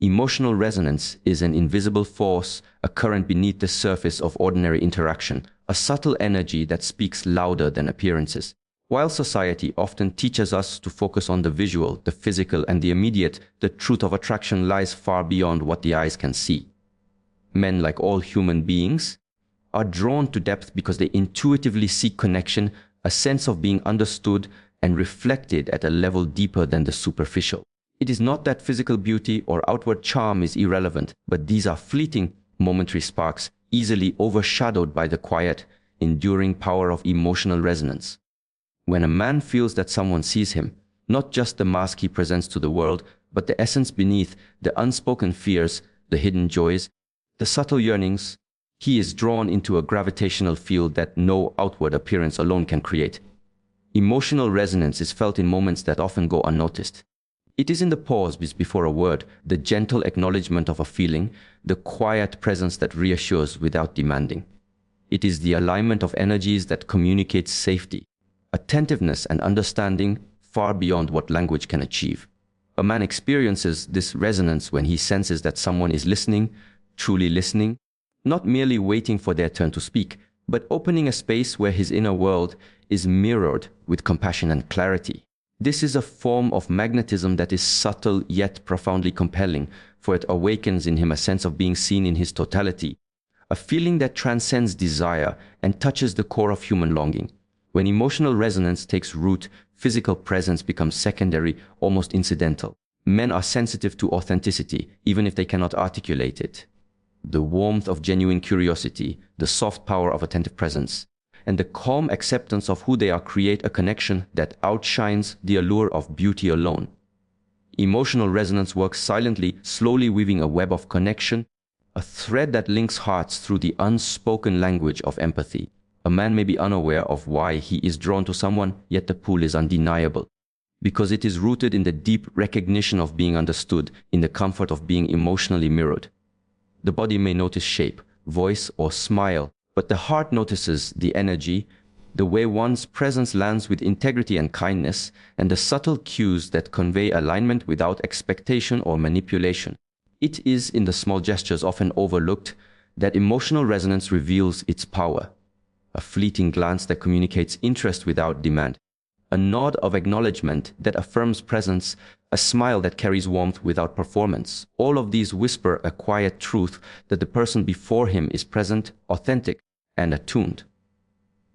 Emotional resonance is an invisible force, a current beneath the surface of ordinary interaction, a subtle energy that speaks louder than appearances. While society often teaches us to focus on the visual, the physical, and the immediate, the truth of attraction lies far beyond what the eyes can see. Men, like all human beings, are drawn to depth because they intuitively seek connection, a sense of being understood and reflected at a level deeper than the superficial. It is not that physical beauty or outward charm is irrelevant, but these are fleeting, momentary sparks, easily overshadowed by the quiet, enduring power of emotional resonance. When a man feels that someone sees him, not just the mask he presents to the world, but the essence beneath, the unspoken fears, the hidden joys, the subtle yearnings, he is drawn into a gravitational field that no outward appearance alone can create. Emotional resonance is felt in moments that often go unnoticed. It is in the pause before a word, the gentle acknowledgement of a feeling, the quiet presence that reassures without demanding. It is the alignment of energies that communicates safety, attentiveness and understanding far beyond what language can achieve. A man experiences this resonance when he senses that someone is listening, truly listening, not merely waiting for their turn to speak, but opening a space where his inner world is mirrored with compassion and clarity. This is a form of magnetism that is subtle yet profoundly compelling, for it awakens in him a sense of being seen in his totality, a feeling that transcends desire and touches the core of human longing. When emotional resonance takes root, physical presence becomes secondary, almost incidental. Men are sensitive to authenticity, even if they cannot articulate it. The warmth of genuine curiosity, the soft power of attentive presence, and the calm acceptance of who they are create a connection that outshines the allure of beauty alone. Emotional resonance works silently, slowly weaving a web of connection, a thread that links hearts through the unspoken language of empathy. A man may be unaware of why he is drawn to someone, yet the pull is undeniable, because it is rooted in the deep recognition of being understood, in the comfort of being emotionally mirrored. The body may notice shape, voice, or smile, but the heart notices the energy, the way one's presence lands with integrity and kindness, and the subtle cues that convey alignment without expectation or manipulation. It is in the small gestures often overlooked that emotional resonance reveals its power. A fleeting glance that communicates interest without demand, a nod of acknowledgement that affirms presence, a smile that carries warmth without performance. All of these whisper a quiet truth that the person before him is present, authentic, and attuned.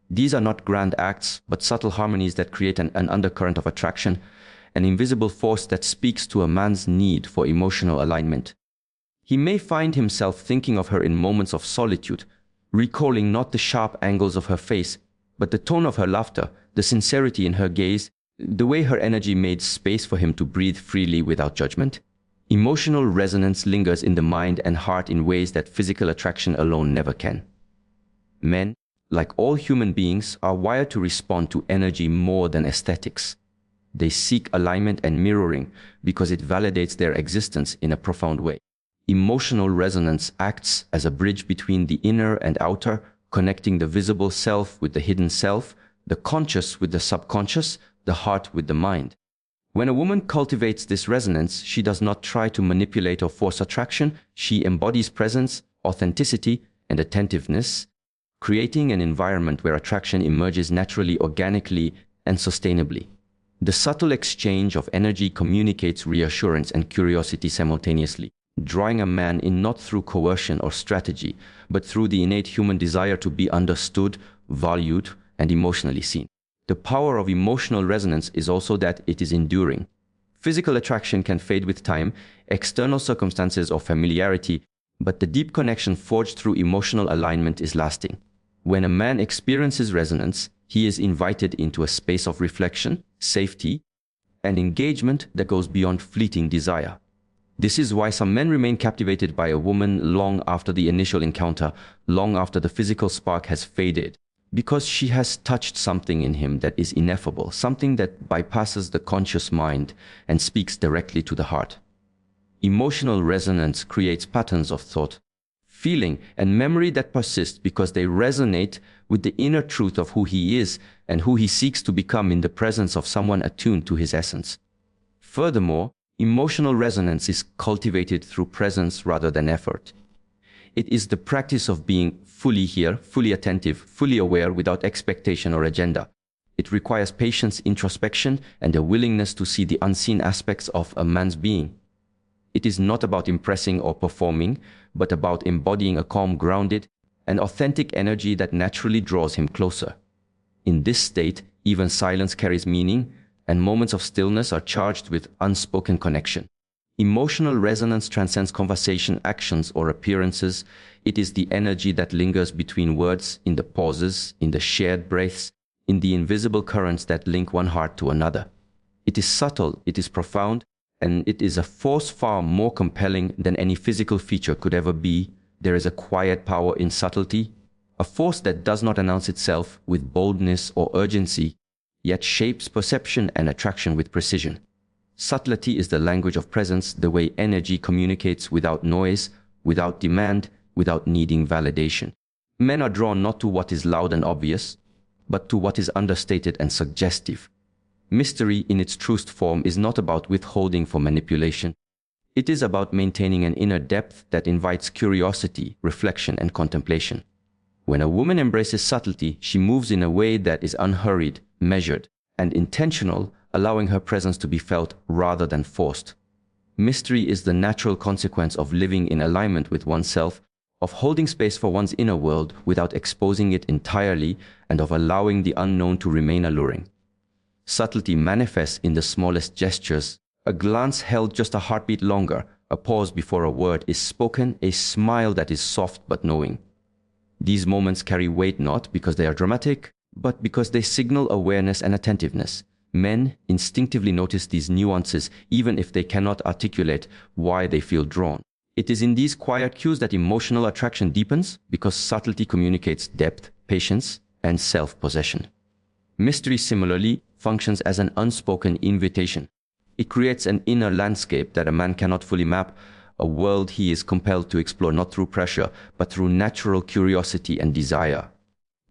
These are not grand acts, but subtle harmonies that create an undercurrent of attraction, an invisible force that speaks to a man's need for emotional alignment. He may find himself thinking of her in moments of solitude, recalling not the sharp angles of her face, but the tone of her laughter, the sincerity in her gaze, the way her energy made space for him to breathe freely without judgment. Emotional resonance lingers in the mind and heart in ways that physical attraction alone never can. Men, like all human beings, are wired to respond to energy more than aesthetics. They seek alignment and mirroring because it validates their existence in a profound way. Emotional resonance acts as a bridge between the inner and outer, connecting the visible self with the hidden self, the conscious with the subconscious, the heart with the mind. When a woman cultivates this resonance, she does not try to manipulate or force attraction. She embodies presence, authenticity, and attentiveness, creating an environment where attraction emerges naturally, organically, and sustainably. The subtle exchange of energy communicates reassurance and curiosity simultaneously, drawing a man in not through coercion or strategy, but through the innate human desire to be understood, valued, and emotionally seen. The power of emotional resonance is also that it is enduring. Physical attraction can fade with time, external circumstances, or familiarity, but the deep connection forged through emotional alignment is lasting. When a man experiences resonance, he is invited into a space of reflection, safety, and engagement that goes beyond fleeting desire. This is why some men remain captivated by a woman long after the initial encounter, long after the physical spark has faded, because she has touched something in him that is ineffable, something that bypasses the conscious mind and speaks directly to the heart. Emotional resonance creates patterns of thought, feeling, and memory that persist because they resonate with the inner truth of who he is and who he seeks to become in the presence of someone attuned to his essence. Furthermore, Emotional resonance is cultivated through presence rather than effort. It is the practice of being fully here, fully attentive, fully aware without expectation or agenda. It requires patience, introspection, and a willingness to see the unseen aspects of a man's being. It is not about impressing or performing, but about embodying a calm, grounded, and authentic energy that naturally draws him closer. In this state, even silence carries meaning, and moments of stillness are charged with unspoken connection. Emotional resonance transcends conversation, actions, or appearances. It is the energy that lingers between words, in the pauses, in the shared breaths, in the invisible currents that link one heart to another. It is subtle, it is profound, and it is a force far more compelling than any physical feature could ever be. There is a quiet power in subtlety, a force that does not announce itself with boldness or urgency, yet shapes perception and attraction with precision. Subtlety is the language of presence, the way energy communicates without noise, without demand, without needing validation. Men are drawn not to what is loud and obvious, but to what is understated and suggestive. Mystery in its truest form is not about withholding for manipulation. It is about maintaining an inner depth that invites curiosity, reflection, and contemplation. When a woman embraces subtlety, she moves in a way that is unhurried, measured, and intentional, allowing her presence to be felt rather than forced. Mystery is the natural consequence of living in alignment with oneself, of holding space for one's inner world without exposing it entirely, and of allowing the unknown to remain alluring. Subtlety manifests in the smallest gestures, a glance held just a heartbeat longer, a pause before a word is spoken, a smile that is soft but knowing. These moments carry weight not because they are dramatic, but because they signal awareness and attentiveness. Men instinctively notice these nuances even if they cannot articulate why they feel drawn. It is in these quiet cues that emotional attraction deepens because subtlety communicates depth, patience, and self-possession. Mystery similarly functions as an unspoken invitation. It creates an inner landscape that a man cannot fully map, a world he is compelled to explore not through pressure, but through natural curiosity and desire.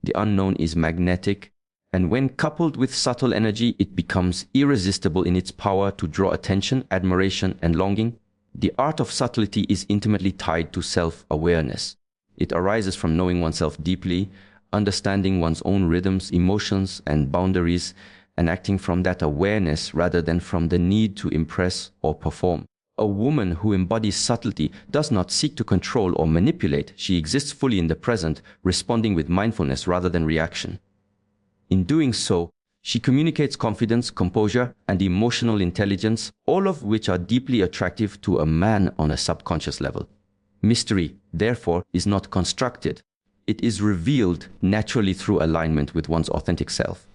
The unknown is magnetic, and when coupled with subtle energy, it becomes irresistible in its power to draw attention, admiration, and longing. The art of subtlety is intimately tied to self-awareness. It arises from knowing oneself deeply, understanding one's own rhythms, emotions, and boundaries, and acting from that awareness rather than from the need to impress or perform. A woman who embodies subtlety does not seek to control or manipulate. She exists fully in the present, responding with mindfulness rather than reaction. In doing so, she communicates confidence, composure, and emotional intelligence, all of which are deeply attractive to a man on a subconscious level. Mystery, therefore, is not constructed. It is revealed naturally through alignment with one's authentic self.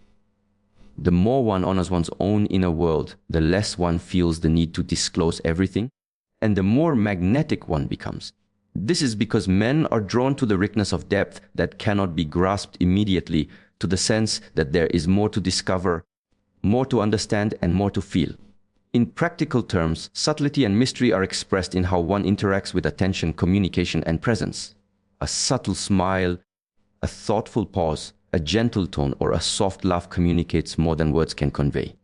The more one honors one's own inner world, the less one feels the need to disclose everything, and the more magnetic one becomes. This is because men are drawn to the richness of depth that cannot be grasped immediately, to the sense that there is more to discover, more to understand, and more to feel. In practical terms, subtlety and mystery are expressed in how one interacts with attention, communication, and presence. A subtle smile, a thoughtful pause, a gentle tone, or a soft laugh communicates more than words can convey.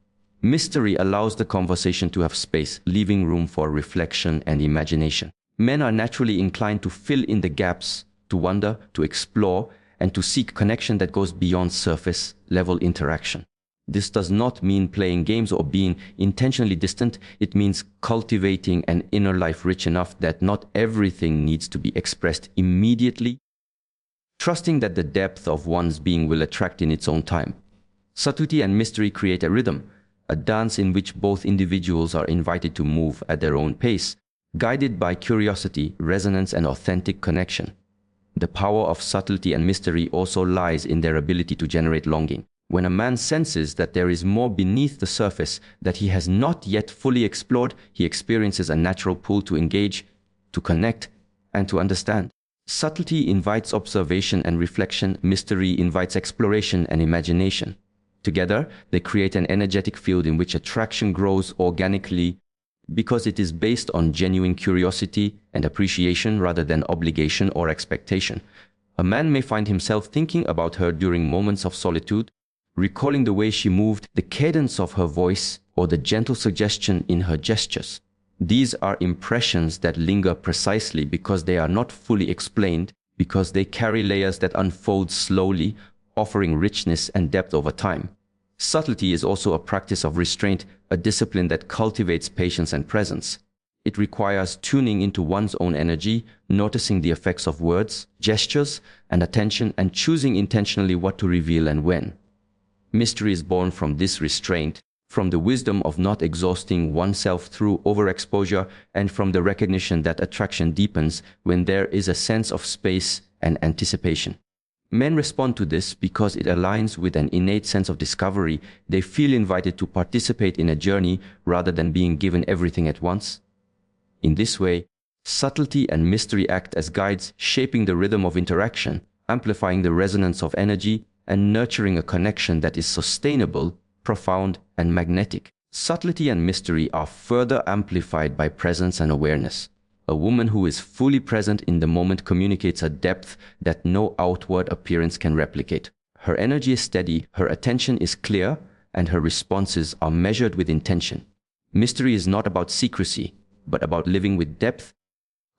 Mystery allows the conversation to have space, leaving room for reflection and imagination. Men are naturally inclined to fill in the gaps, to wonder, to explore, and to seek connection that goes beyond surface-level interaction. This does not mean playing games or being intentionally distant. It means cultivating an inner life rich enough that not everything needs to be expressed immediately, trusting that the depth of one's being will attract in its own time. Subtlety and mystery create a rhythm, a dance in which both individuals are invited to move at their own pace, guided by curiosity, resonance, and authentic connection. The power of subtlety and mystery also lies in their ability to generate longing. When a man senses that there is more beneath the surface that he has not yet fully explored, he experiences a natural pull to engage, to connect, and to understand. Subtlety invites observation and reflection. Mystery invites exploration and imagination. Together, they create an energetic field in which attraction grows organically because it is based on genuine curiosity and appreciation rather than obligation or expectation. A man may find himself thinking about her during moments of solitude, recalling the way she moved, the cadence of her voice, or the gentle suggestion in her gestures. These are impressions that linger precisely because they are not fully explained, because they carry layers that unfold slowly, offering richness and depth over time. Subtlety is also a practice of restraint, a discipline that cultivates patience and presence. It requires tuning into one's own energy, noticing the effects of words, gestures, and attention, and choosing intentionally what to reveal and when. Mystery is born from this restraint, from the wisdom of not exhausting oneself through overexposure, and from the recognition that attraction deepens when there is a sense of space and anticipation. Men respond to this because it aligns with an innate sense of discovery. They feel invited to participate in a journey rather than being given everything at once. In this way, subtlety and mystery act as guides, shaping the rhythm of interaction, amplifying the resonance of energy, and nurturing a connection that is sustainable, profound, and magnetic. Subtlety and mystery are further amplified by presence and awareness. A woman who is fully present in the moment communicates a depth that no outward appearance can replicate. Her energy is steady, her attention is clear, and her responses are measured with intention. Mystery is not about secrecy, but about living with depth,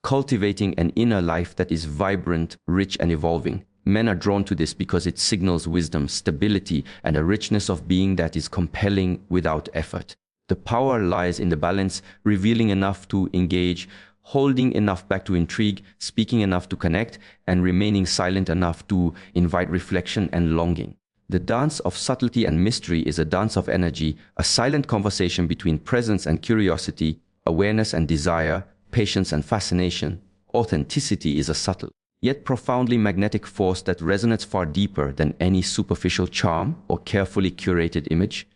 cultivating an inner life that is vibrant, rich, and evolving. Men are drawn to this because it signals wisdom, stability, and a richness of being that is compelling without effort. The power lies in the balance, revealing enough to engage, holding enough back to intrigue, speaking enough to connect, and remaining silent enough to invite reflection and longing. The dance of subtlety and mystery is a dance of energy, a silent conversation between presence and curiosity, awareness and desire, patience and fascination. Authenticity is a subtle, yet profoundly magnetic force that resonates far deeper than any superficial charm or carefully curated image.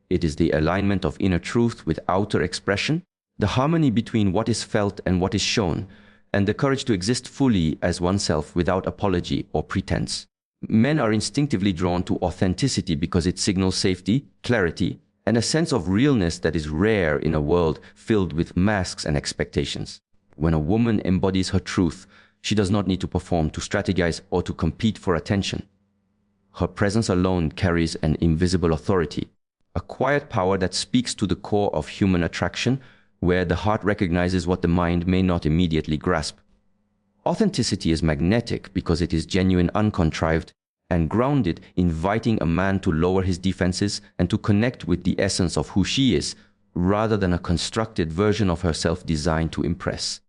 It is the alignment of inner truth with outer expression, the harmony between what is felt and what is shown, and the courage to exist fully as oneself without apology or pretense. Men are instinctively drawn to authenticity because it signals safety, clarity, and a sense of realness that is rare in a world filled with masks and expectations. When a woman embodies her truth, she does not need to perform, to strategize, or to compete for attention. Her presence alone carries an invisible authority, a quiet power that speaks to the core of human attraction, where the heart recognizes what the mind may not immediately grasp. Authenticity is magnetic because it is genuine, uncontrived, and grounded, inviting a man to lower his defenses and to connect with the essence of who she is, rather than a constructed version of herself designed to impress.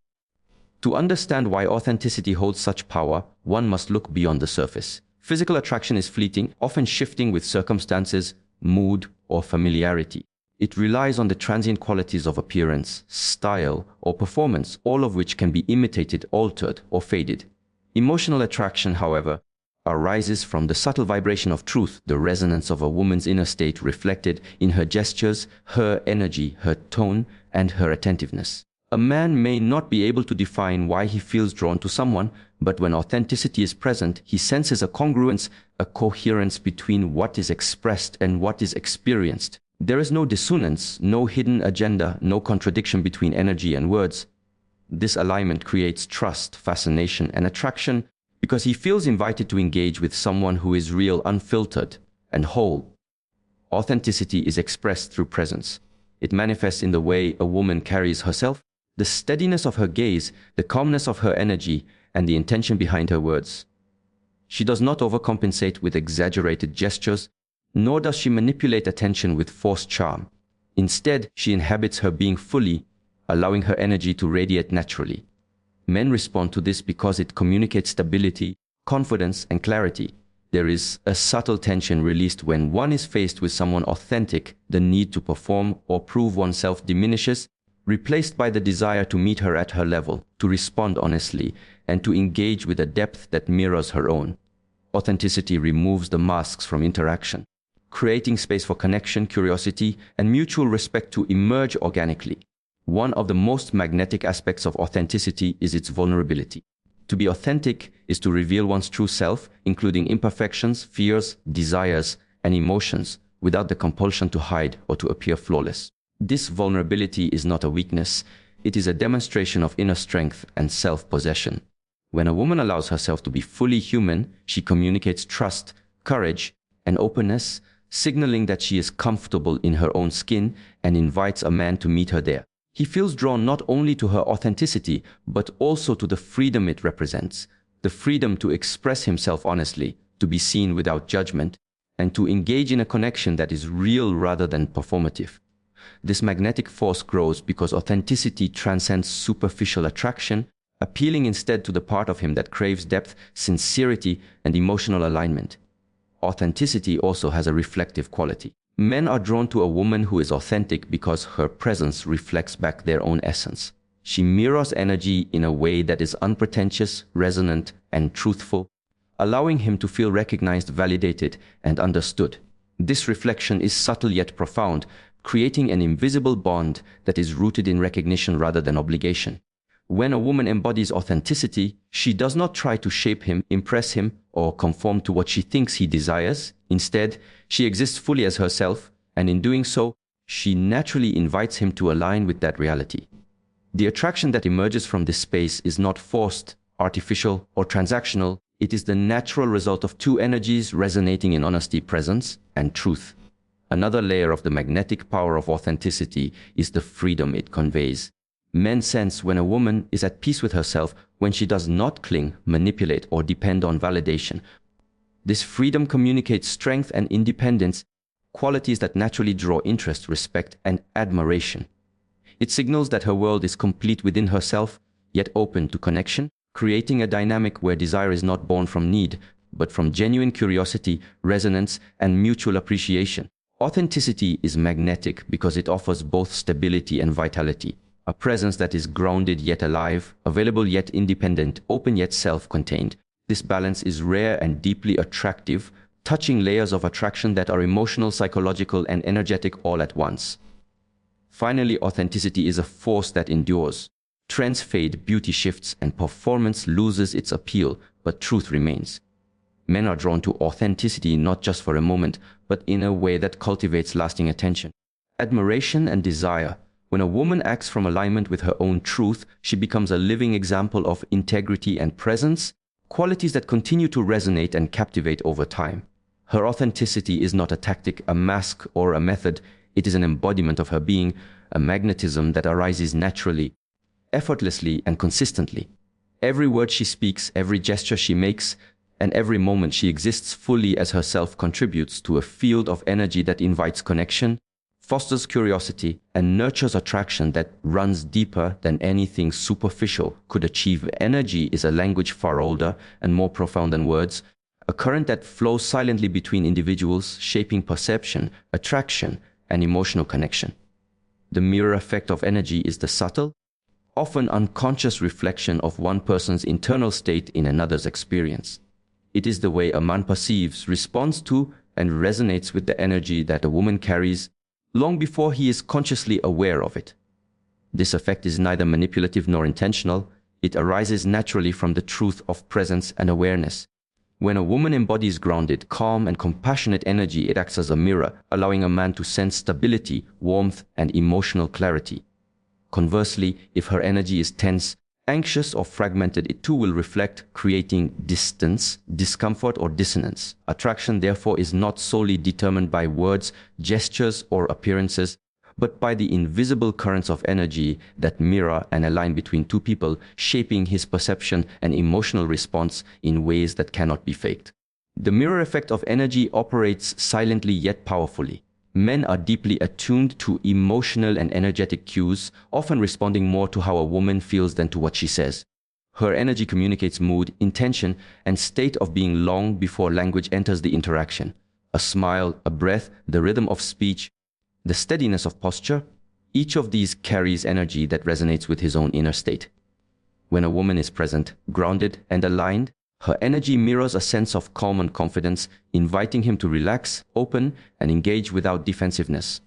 To understand why authenticity holds such power, one must look beyond the surface. Physical attraction is fleeting, often shifting with circumstances, mood, or familiarity. It relies on the transient qualities of appearance, style, or performance, all of which can be imitated, altered, or faded. Emotional attraction, however, arises from the subtle vibration of truth, the resonance of a woman's inner state reflected in her gestures, her energy, her tone, and her attentiveness. A man may not be able to define why he feels drawn to someone, but when authenticity is present, he senses a congruence, a coherence between what is expressed and what is experienced. There is no dissonance, no hidden agenda, no contradiction between energy and words. This alignment creates trust, fascination, and attraction because he feels invited to engage with someone who is real, unfiltered, and whole. Authenticity is expressed through presence. It manifests in the way a woman carries herself, the steadiness of her gaze, the calmness of her energy, and the intention behind her words. She does not overcompensate with exaggerated gestures, nor does she manipulate attention with forced charm. Instead, she inhabits her being fully, allowing her energy to radiate naturally. Men respond to this because it communicates stability, confidence, and clarity. There is a subtle tension released when one is faced with someone authentic. The need to perform or prove oneself diminishes, replaced by the desire to meet her at her level, to respond honestly, and to engage with a depth that mirrors her own. Authenticity removes the masks from interaction, creating space for connection, curiosity, and mutual respect to emerge organically. One of the most magnetic aspects of authenticity is its vulnerability. To be authentic is to reveal one's true self, including imperfections, fears, desires, and emotions, without the compulsion to hide or to appear flawless. This vulnerability is not a weakness, it is a demonstration of inner strength and self-possession. When a woman allows herself to be fully human, she communicates trust, courage, and openness, signaling that she is comfortable in her own skin and invites a man to meet her there. He feels drawn not only to her authenticity, but also to the freedom it represents, the freedom to express himself honestly, to be seen without judgment, and to engage in a connection that is real rather than performative. This magnetic force grows because authenticity transcends superficial attraction, appealing instead to the part of him that craves depth, sincerity, and emotional alignment. Authenticity also has a reflective quality. Men are drawn to a woman who is authentic because her presence reflects back their own essence. She mirrors energy in a way that is unpretentious, resonant, and truthful, allowing him to feel recognized, validated, and understood. This reflection is subtle yet profound, creating an invisible bond that is rooted in recognition rather than obligation. When a woman embodies authenticity, she does not try to shape him, impress him, or conform to what she thinks he desires. Instead, she exists fully as herself, and in doing so, she naturally invites him to align with that reality. The attraction that emerges from this space is not forced, artificial, or transactional. It is the natural result of two energies resonating in honesty, presence, and truth. Another layer of the magnetic power of authenticity is the freedom it conveys. Men sense when a woman is at peace with herself, when she does not cling, manipulate, or depend on validation. This freedom communicates strength and independence, qualities that naturally draw interest, respect, and admiration. It signals that her world is complete within herself, yet open to connection, creating a dynamic where desire is not born from need, but from genuine curiosity, resonance, and mutual appreciation. Authenticity is magnetic because it offers both stability and vitality. A presence that is grounded yet alive, available yet independent, open yet self-contained. This balance is rare and deeply attractive, touching layers of attraction that are emotional, psychological, and energetic all at once. Finally, authenticity is a force that endures. Trends fade, beauty shifts, and performance loses its appeal, but truth remains. Men are drawn to authenticity not just for a moment, but in a way that cultivates lasting attention. Admiration and desire. When a woman acts from alignment with her own truth, she becomes a living example of integrity and presence, qualities that continue to resonate and captivate over time. Her authenticity is not a tactic, a mask, or a method. It is an embodiment of her being, a magnetism that arises naturally, effortlessly, and consistently. Every word she speaks, every gesture she makes, and every moment she exists fully as herself contributes to a field of energy that invites connection, fosters curiosity, and nurtures attraction that runs deeper than anything superficial could achieve. Energy is a language far older and more profound than words, a current that flows silently between individuals, shaping perception, attraction, and emotional connection. The mirror effect of energy is the subtle, often unconscious reflection of one person's internal state in another's experience. It is the way a man perceives, responds to, and resonates with the energy that a woman carries, long before he is consciously aware of it. This effect is neither manipulative nor intentional. It arises naturally from the truth of presence and awareness. When a woman embodies grounded, calm, and compassionate energy, it acts as a mirror, allowing a man to sense stability, warmth, and emotional clarity. Conversely, if her energy is tense, anxious, or fragmented, it too will reflect, creating distance, discomfort, or dissonance. Attraction, therefore, is not solely determined by words, gestures, or appearances, but by the invisible currents of energy that mirror and align between two people, shaping his perception and emotional response in ways that cannot be faked. The mirror effect of energy operates silently yet powerfully. Men are deeply attuned to emotional and energetic cues, often responding more to how a woman feels than to what she says. Her energy communicates mood, intention, and state of being long before language enters the interaction. A smile, a breath, the rhythm of speech, the steadiness of posture, each of these carries energy that resonates with his own inner state. When a woman is present, grounded, and aligned, her energy mirrors a sense of calm and confidence, inviting him to relax, open, and engage without defensiveness.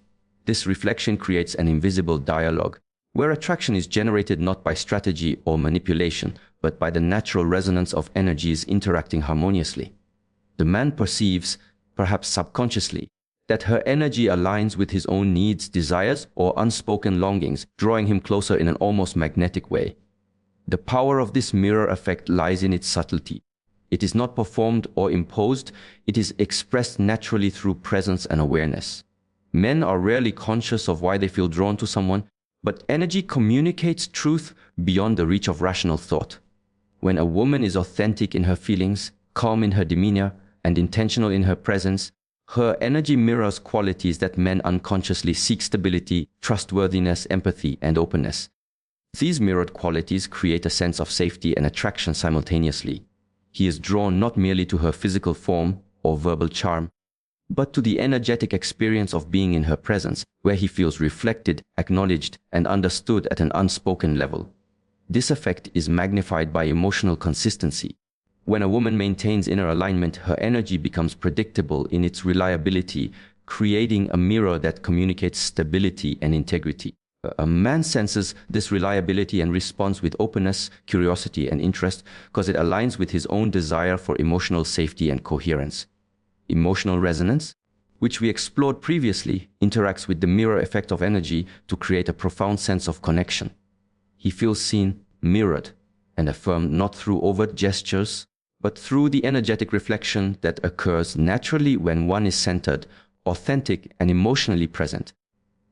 This reflection creates an invisible dialogue, where attraction is generated not by strategy or manipulation, but by the natural resonance of energies interacting harmoniously. The man perceives, perhaps subconsciously, that her energy aligns with his own needs, desires, or unspoken longings, drawing him closer in an almost magnetic way. The power of this mirror effect lies in its subtlety. It is not performed or imposed. It is expressed naturally through presence and awareness. Men are rarely conscious of why they feel drawn to someone, but energy communicates truth beyond the reach of rational thought. When a woman is authentic in her feelings, calm in her demeanor, and intentional in her presence, her energy mirrors qualities that men unconsciously seek: stability, trustworthiness, empathy, and openness. These mirrored qualities create a sense of safety and attraction simultaneously. He is drawn not merely to her physical form or verbal charm, but to the energetic experience of being in her presence, where he feels reflected, acknowledged, and understood at an unspoken level. This effect is magnified by emotional consistency. When a woman maintains inner alignment, her energy becomes predictable in its reliability, creating a mirror that communicates stability and integrity. A man senses this reliability and responds with openness, curiosity, and interest because it aligns with his own desire for emotional safety and coherence. Emotional resonance, which we explored previously, interacts with the mirror effect of energy to create a profound sense of connection. He feels seen, mirrored, and affirmed not through overt gestures, but through the energetic reflection that occurs naturally when one is centered, authentic, and emotionally present.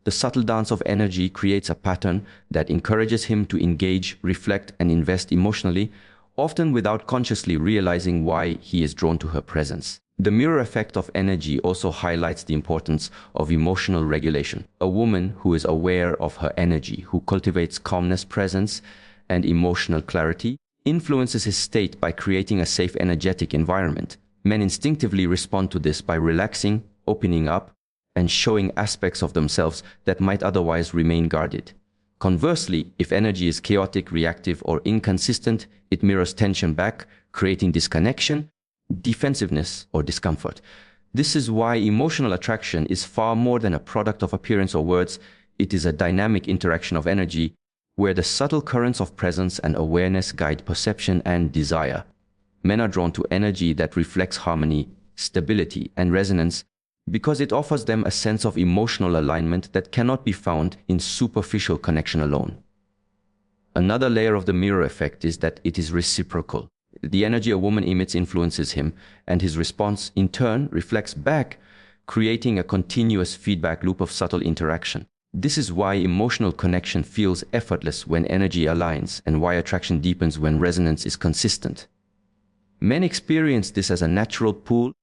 The subtle dance of energy creates a pattern that encourages him to engage, reflect, and invest emotionally, often without consciously realizing why he is drawn to her presence. The mirror effect of energy also highlights the importance of emotional regulation. A woman who is aware of her energy, who cultivates calmness, presence, and emotional clarity, influences his state by creating a safe, energetic environment. Men instinctively respond to this by relaxing, opening up, and showing aspects of themselves that might otherwise remain guarded. Conversely, if energy is chaotic, reactive, or inconsistent, it mirrors tension back, creating disconnection, defensiveness, or discomfort. This is why emotional attraction is far more than a product of appearance or words. It is a dynamic interaction of energy, where the subtle currents of presence and awareness guide perception and desire. Men are drawn to energy that reflects harmony, stability, and resonance because it offers them a sense of emotional alignment that cannot be found in superficial connection alone. Another layer of the mirror effect is that it is reciprocal. The energy a woman emits influences him, and his response, in turn, reflects back, creating a continuous feedback loop of subtle interaction. This is why emotional connection feels effortless when energy aligns, and why attraction deepens when resonance is consistent. Men experience this as a natural pull,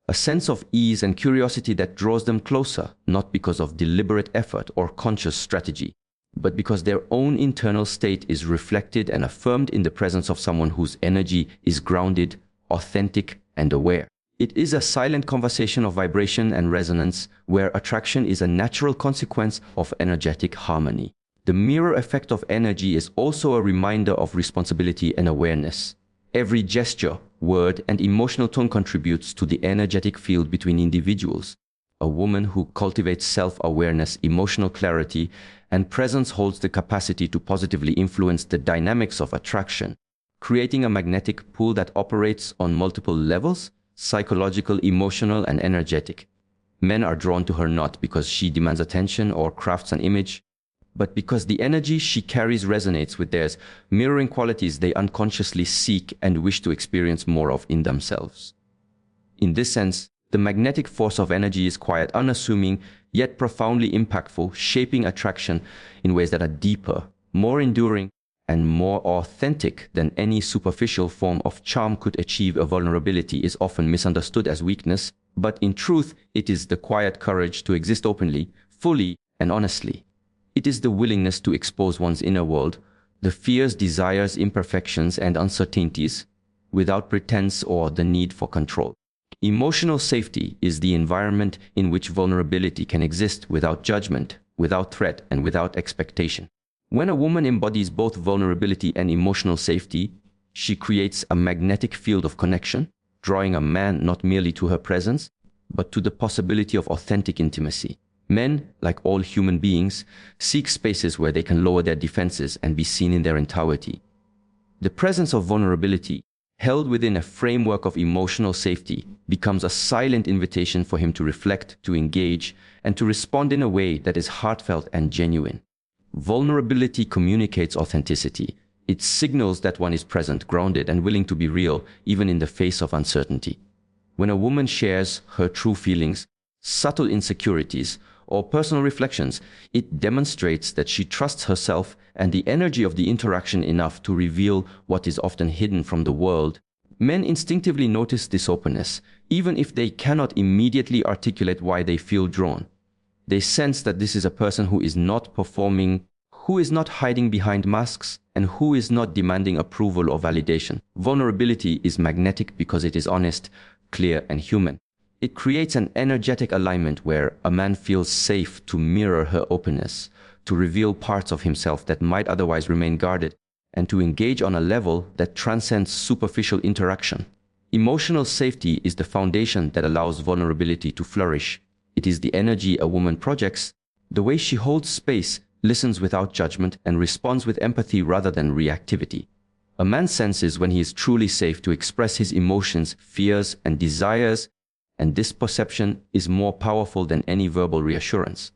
a sense of ease and curiosity that draws them closer, not because of deliberate effort or conscious strategy, but because their own internal state is reflected and affirmed in the presence of someone whose energy is grounded, authentic, and aware. It is a silent conversation of vibration and resonance, where attraction is a natural consequence of energetic harmony. The mirror effect of energy is also a reminder of responsibility and awareness. Every gesture, word, and emotional tone contributes to the energetic field between individuals. A woman who cultivates self-awareness, emotional clarity, and presence holds the capacity to positively influence the dynamics of attraction, creating a magnetic pull that operates on multiple levels: psychological, emotional, and energetic. Men are drawn to her not because she demands attention or crafts an image, but because the energy she carries resonates with theirs, mirroring qualities they unconsciously seek and wish to experience more of in themselves. In this sense, the magnetic force of energy is quiet, unassuming, yet profoundly impactful, shaping attraction in ways that are deeper, more enduring, and more authentic than any superficial form of charm could achieve. A vulnerability is often misunderstood as weakness, but in truth, it is the quiet courage to exist openly, fully, and honestly. It is the willingness to expose one's inner world, the fears, desires, imperfections, and uncertainties, without pretense or the need for control. Emotional safety is the environment in which vulnerability can exist without judgment, without threat, and without expectation. When a woman embodies both vulnerability and emotional safety, she creates a magnetic field of connection, drawing a man not merely to her presence, but to the possibility of authentic intimacy. Men, like all human beings, seek spaces where they can lower their defenses and be seen in their entirety. The presence of vulnerability, held within a framework of emotional safety, becomes a silent invitation for him to reflect, to engage, and to respond in a way that is heartfelt and genuine. Vulnerability communicates authenticity. It signals that one is present, grounded, and willing to be real, even in the face of uncertainty. When a woman shares her true feelings, subtle insecurities, or personal reflections, it demonstrates that she trusts herself and the energy of the interaction enough to reveal what is often hidden from the world. Men instinctively notice this openness, even if they cannot immediately articulate why they feel drawn. They sense that this is a person who is not performing, who is not hiding behind masks, and who is not demanding approval or validation. Vulnerability is magnetic because it is honest, clear, and human. It creates an energetic alignment where a man feels safe to mirror her openness, to reveal parts of himself that might otherwise remain guarded, and to engage on a level that transcends superficial interaction. Emotional safety is the foundation that allows vulnerability to flourish. It is the energy a woman projects, the way she holds space, listens without judgment, and responds with empathy rather than reactivity. A man senses when he is truly safe to express his emotions, fears, and desires, and this perception is more powerful than any verbal reassurance.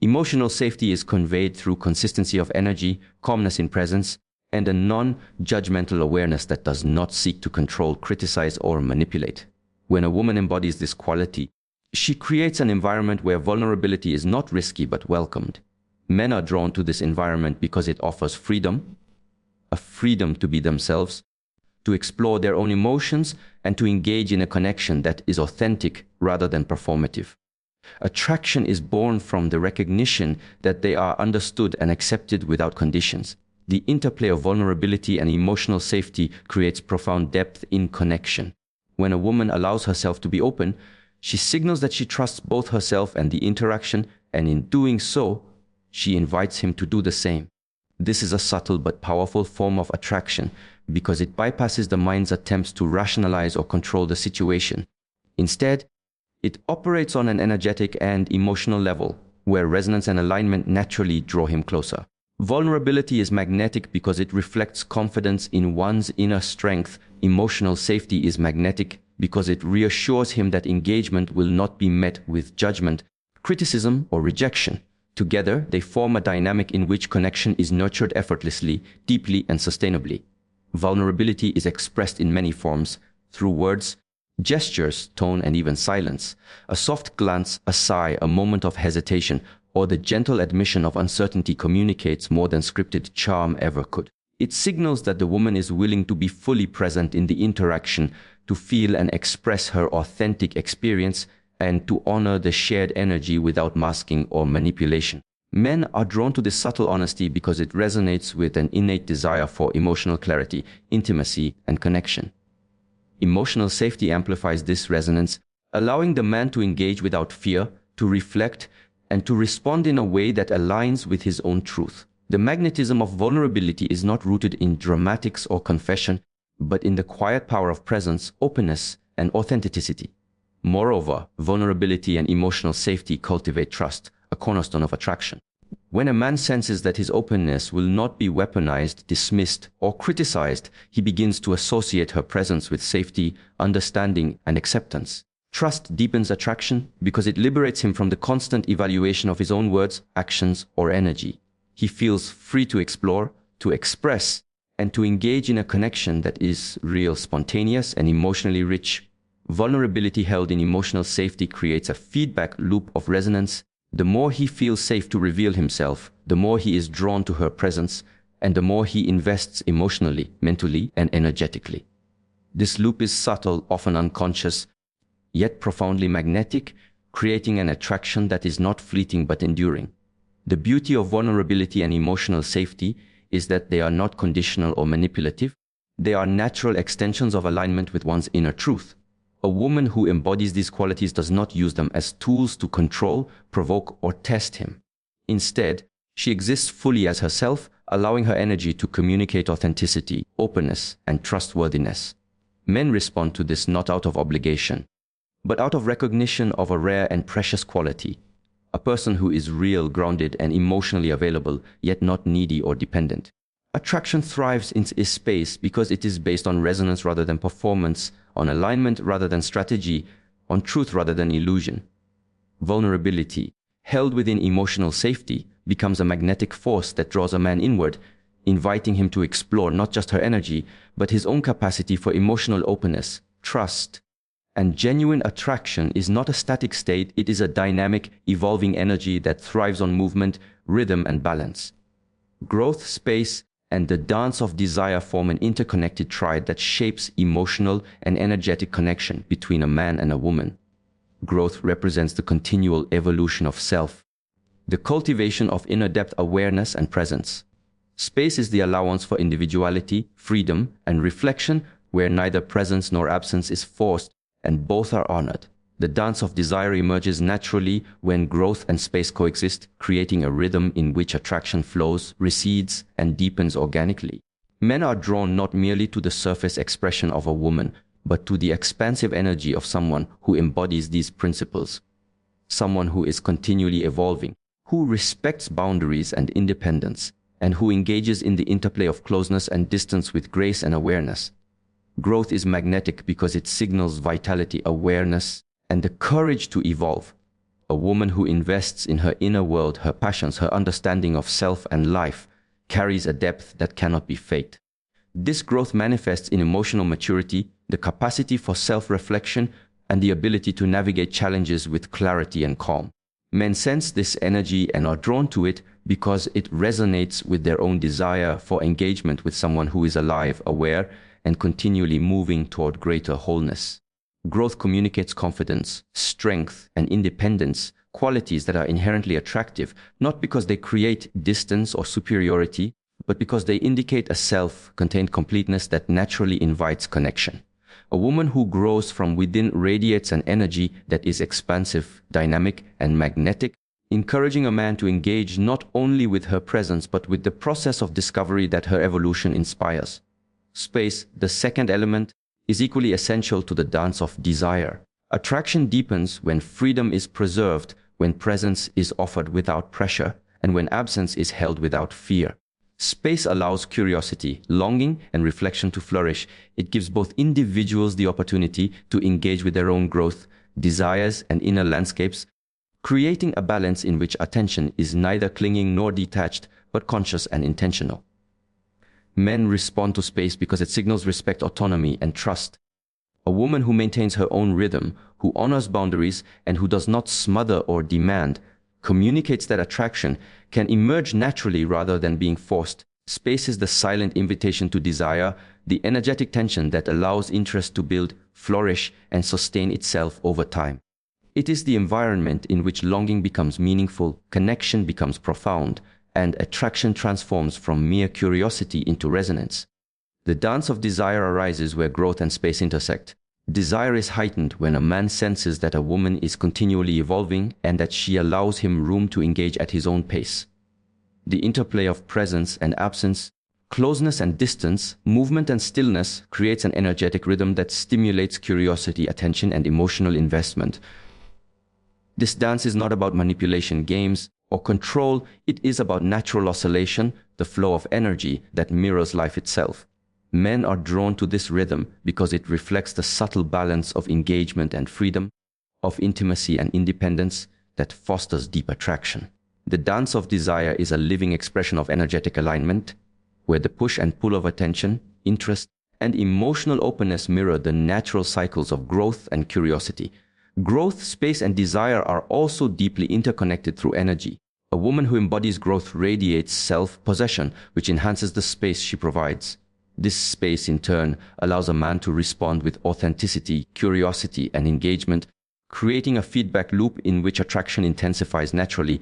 Emotional safety is conveyed through consistency of energy, calmness in presence, and a non-judgmental awareness that does not seek to control, criticize, or manipulate. When a woman embodies this quality, she creates an environment where vulnerability is not risky but welcomed. Men are drawn to this environment because it offers freedom, a freedom to be themselves, to explore their own emotions, and to engage in a connection that is authentic rather than performative. Attraction is born from the recognition that they are understood and accepted without conditions. The interplay of vulnerability and emotional safety creates profound depth in connection. When a woman allows herself to be open, she signals that she trusts both herself and the interaction, and in doing so, she invites him to do the same. This is a subtle but powerful form of attraction because it bypasses the mind's attempts to rationalize or control the situation. Instead, it operates on an energetic and emotional level, where resonance and alignment naturally draw him closer. Vulnerability is magnetic because it reflects confidence in one's inner strength. Emotional safety is magnetic because it reassures him that engagement will not be met with judgment, criticism, or rejection. Together, they form a dynamic in which connection is nurtured effortlessly, deeply, and sustainably. Vulnerability is expressed in many forms, through words, gestures, tone, and even silence. A soft glance, a sigh, a moment of hesitation, or the gentle admission of uncertainty communicates more than scripted charm ever could. It signals that the woman is willing to be fully present in the interaction, to feel and express her authentic experience, and to honor the shared energy without masking or manipulation. Men are drawn to this subtle honesty because it resonates with an innate desire for emotional clarity, intimacy, and connection. Emotional safety amplifies this resonance, allowing the man to engage without fear, to reflect, and to respond in a way that aligns with his own truth. The magnetism of vulnerability is not rooted in dramatics or confession, but in the quiet power of presence, openness, and authenticity. Moreover, vulnerability and emotional safety cultivate trust, a cornerstone of attraction. When a man senses that his openness will not be weaponized, dismissed, or criticized, he begins to associate her presence with safety, understanding, and acceptance. Trust deepens attraction because it liberates him from the constant evaluation of his own words, actions, or energy. He feels free to explore, to express, and to engage in a connection that is real, spontaneous, and emotionally rich. Vulnerability held in emotional safety creates a feedback loop of resonance. The more he feels safe to reveal himself, the more he is drawn to her presence, and the more he invests emotionally, mentally, and energetically. This loop is subtle, often unconscious, yet profoundly magnetic, creating an attraction that is not fleeting but enduring. The beauty of vulnerability and emotional safety is that they are not conditional or manipulative. They are natural extensions of alignment with one's inner truth. A woman who embodies these qualities does not use them as tools to control, provoke, or test him. Instead, she exists fully as herself, allowing her energy to communicate authenticity, openness, and trustworthiness. Men respond to this not out of obligation, but out of recognition of a rare and precious quality. A person who is real, grounded, and emotionally available, yet not needy or dependent. Attraction thrives in its space because it is based on resonance rather than performance, on alignment rather than strategy, on truth rather than illusion. Vulnerability, held within emotional safety, becomes a magnetic force that draws a man inward, inviting him to explore not just her energy, but his own capacity for emotional openness, trust, and genuine attraction is not a static state, it is a dynamic, evolving energy that thrives on movement, rhythm, and balance. Growth, space, and the dance of desire form an interconnected triad that shapes emotional and energetic connection between a man and a woman. Growth represents the continual evolution of self, the cultivation of inner depth awareness and presence. Space is the allowance for individuality, freedom, and reflection, where neither presence nor absence is forced, and both are honored. The dance of desire emerges naturally when growth and space coexist, creating a rhythm in which attraction flows, recedes, and deepens organically. Men are drawn not merely to the surface expression of a woman, but to the expansive energy of someone who embodies these principles. Someone who is continually evolving, who respects boundaries and independence, and who engages in the interplay of closeness and distance with grace and awareness. Growth is magnetic because it signals vitality, awareness, and the courage to evolve. A woman who invests in her inner world, her passions, her understanding of self and life, carries a depth that cannot be faked. This growth manifests in emotional maturity, the capacity for self-reflection, and the ability to navigate challenges with clarity and calm. Men sense this energy and are drawn to it because it resonates with their own desire for engagement with someone who is alive, aware, and continually moving toward greater wholeness. Growth communicates confidence, strength, and independence, qualities that are inherently attractive, not because they create distance or superiority, but because they indicate a self-contained completeness that naturally invites connection. A woman who grows from within radiates an energy that is expansive, dynamic, and magnetic, encouraging a man to engage not only with her presence, but with the process of discovery that her evolution inspires. Space, the second element, is equally essential to the dance of desire. Attraction deepens when freedom is preserved, when presence is offered without pressure, and when absence is held without fear. Space allows curiosity, longing, and reflection to flourish. It gives both individuals the opportunity to engage with their own growth, desires, and inner landscapes, creating a balance in which attention is neither clinging nor detached, but conscious and intentional. Men respond to space because it signals respect, autonomy, and trust. A woman who maintains her own rhythm, who honors boundaries, and who does not smother or demand, communicates that attraction can emerge naturally rather than being forced. Space is the silent invitation to desire, the energetic tension that allows interest to build, flourish, and sustain itself over time. It is the environment in which longing becomes meaningful, connection becomes profound, and attraction transforms from mere curiosity into resonance. The dance of desire arises where growth and space intersect. Desire is heightened when a man senses that a woman is continually evolving and that she allows him room to engage at his own pace. The interplay of presence and absence, closeness and distance, movement and stillness creates an energetic rhythm that stimulates curiosity, attention, and emotional investment. This dance is not about manipulation, games, or control. It is about natural oscillation, the flow of energy that mirrors life itself. Men are drawn to this rhythm because it reflects the subtle balance of engagement and freedom, of intimacy and independence that fosters deep attraction. The dance of desire is a living expression of energetic alignment, where the push and pull of attention, interest, and emotional openness mirror the natural cycles of growth and curiosity. Growth, space, and desire are also deeply interconnected through energy. A woman who embodies growth radiates self-possession, which enhances the space she provides. This space, in turn, allows a man to respond with authenticity, curiosity, and engagement, creating a feedback loop in which attraction intensifies naturally.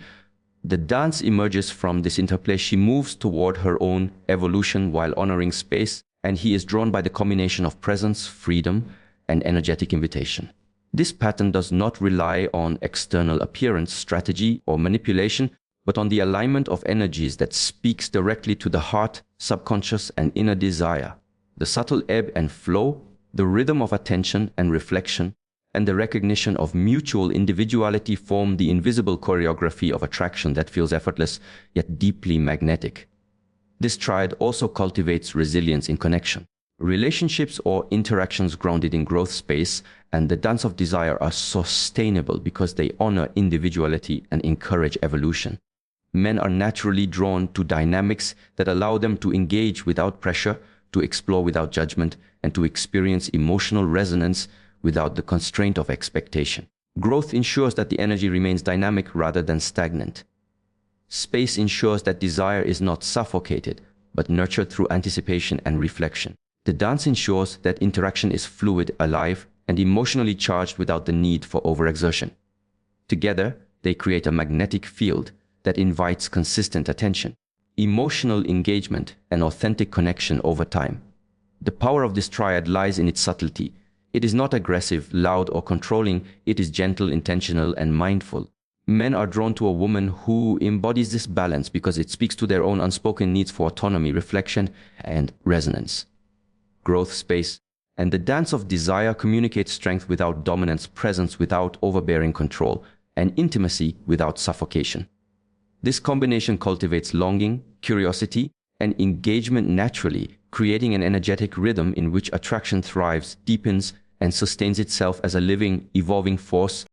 The dance emerges from this interplay. She moves toward her own evolution while honoring space, and he is drawn by the combination of presence, freedom, and energetic invitation. This pattern does not rely on external appearance, strategy, or manipulation, but on the alignment of energies that speaks directly to the heart, subconscious, and inner desire. The subtle ebb and flow, the rhythm of attention and reflection, and the recognition of mutual individuality form the invisible choreography of attraction that feels effortless, yet deeply magnetic. This triad also cultivates resilience in connection. Relationships or interactions grounded in growth, space, and the dance of desire are sustainable because they honor individuality and encourage evolution. Men are naturally drawn to dynamics that allow them to engage without pressure, to explore without judgment, and to experience emotional resonance without the constraint of expectation. Growth ensures that the energy remains dynamic rather than stagnant. Space ensures that desire is not suffocated, but nurtured through anticipation and reflection. The dance ensures that interaction is fluid, alive, and emotionally charged without the need for overexertion. Together, they create a magnetic field that invites consistent attention, emotional engagement, and authentic connection over time. The power of this triad lies in its subtlety. It is not aggressive, loud, or controlling. It is gentle, intentional, and mindful. Men are drawn to a woman who embodies this balance because it speaks to their own unspoken needs for autonomy, reflection, and resonance. Growth, space, and the dance of desire communicate strength without dominance, presence without overbearing control, and intimacy without suffocation. This combination cultivates longing, curiosity, and engagement naturally, creating an energetic rhythm in which attraction thrives, deepens, and sustains itself as a living, evolving force